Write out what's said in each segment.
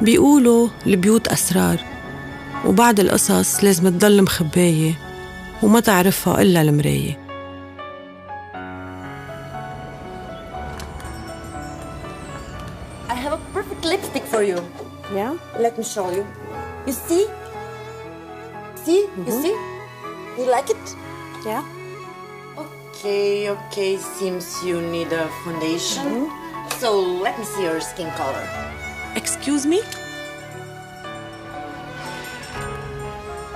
بيقولوا البيوت أسرار، وبعد القصص لازم تضل مخباية وما تعرفها إلا المراية. I have a perfect lipstick for you. Yeah? Let me show you. You see? See? You see? You like it? Yeah? Okay. Seems you need a foundation. So let me see your skin color. Excuse me?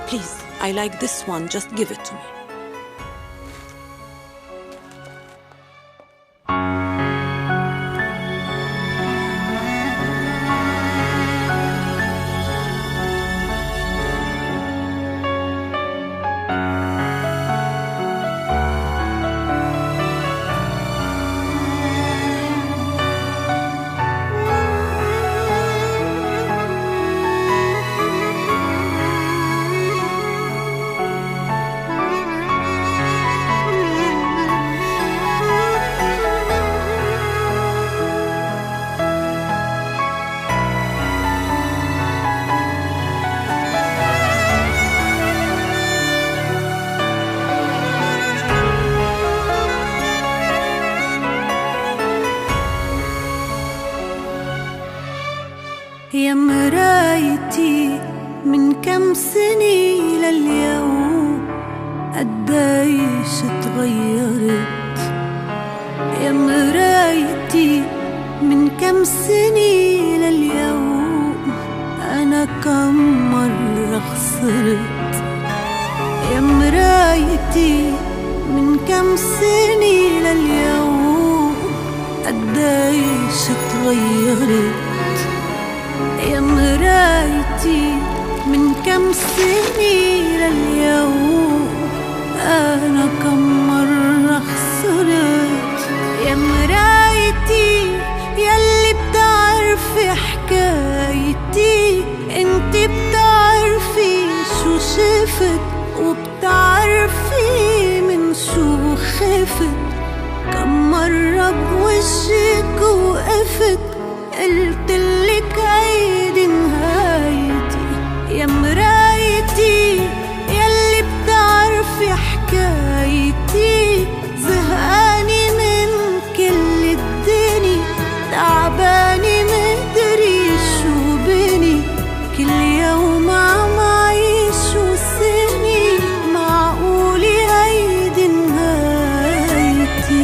Please, I like this one. Just give it to me. يا مرايتي من كم سنة لليوم قديش تغيرت. يا مرايتي من كم سنة لليوم أنا كم مرة خسرت. يا مرايتي من كم سنة لليوم قديش تغيرت. يا مرايتي من كم سنة لليوم أنا كم مرة خسرت. يا مرايتي يلي بتعرفي حكايتي، انت بتعرفي شو شفت وبتعرفي من شو خفت. كم مرة بوجهك وقفت قلتلك هيدي نهايتي. يا مرايتي يلي بتعرفي حكايتي، زهقاني من كل الدنيا، تعباني مدري شو بني. كل يوم عم عيش وسني، معقولي هيدي نهايتي.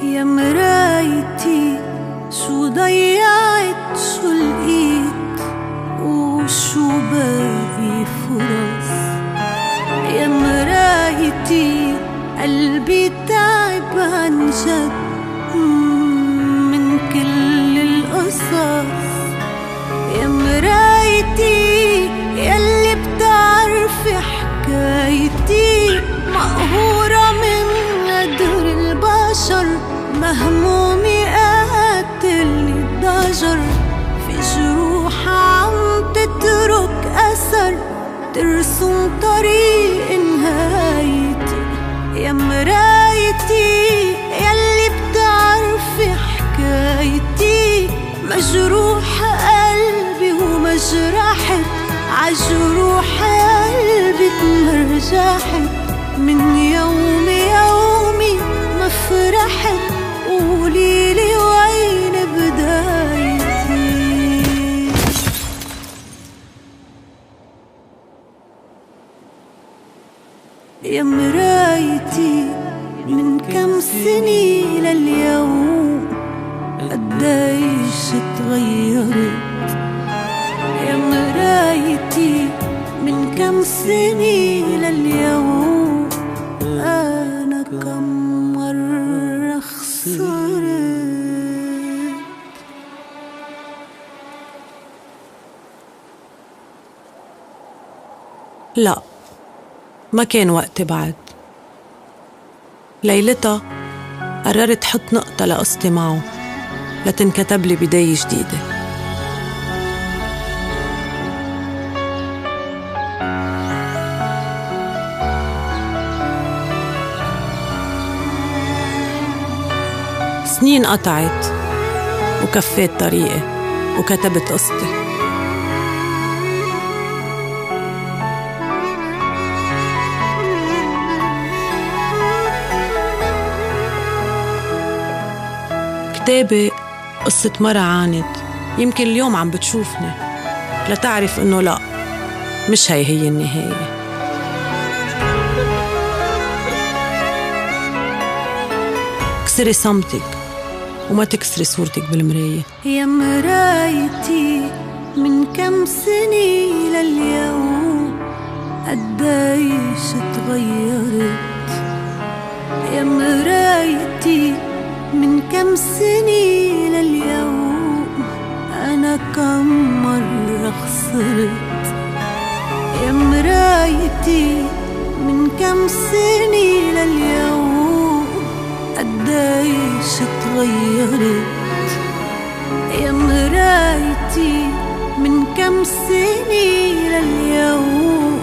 يا مرايتي شو ضيعت شو لقيت وشو باقي فرص. يا مرايتي قلبي تعب عن جد من كل القصص. يا مرايتي يلي بتعرفي حكايتي، مقهورة من قدر البشر، مهمومي قاتلني الضجر. في جروح عم تترك أثر، ترسم طريق نهايتي. يا مرايتي يلي بتعرفي حكايتي، مجروح قلبي ومجرحت، عجروح قلبي تمرجحت. من يومي ما فرحت، قوليلي وين بدايتي. يا مرايتي من كم سنة لليوم قديش تغيرت. يا مرايتي من كم سنة لليوم أنا كم مرة خسرت. لا، ما كان وقتي بعد. ليلتها قررت حط نقطة لقصتي معه لتنكتب لي بداية جديدة. سنين قطعت وكفيت طريقي وكتبت قصتي. كتابة قصة مرة عانت، يمكن اليوم عم بتشوفني لتعرف إنه لا، مش هي النهاية. كسري صمتك وما تكسري صورتك بالمراية. يا مرايتي من كم سنة لليوم قديش تغيرت. يا مرايتي من كم سنة لليوم أنا كم مرة خسرت. يا مرايتي من كم سنة لليوم قديش تغيرت. يا مرايتي من كم سنة لليوم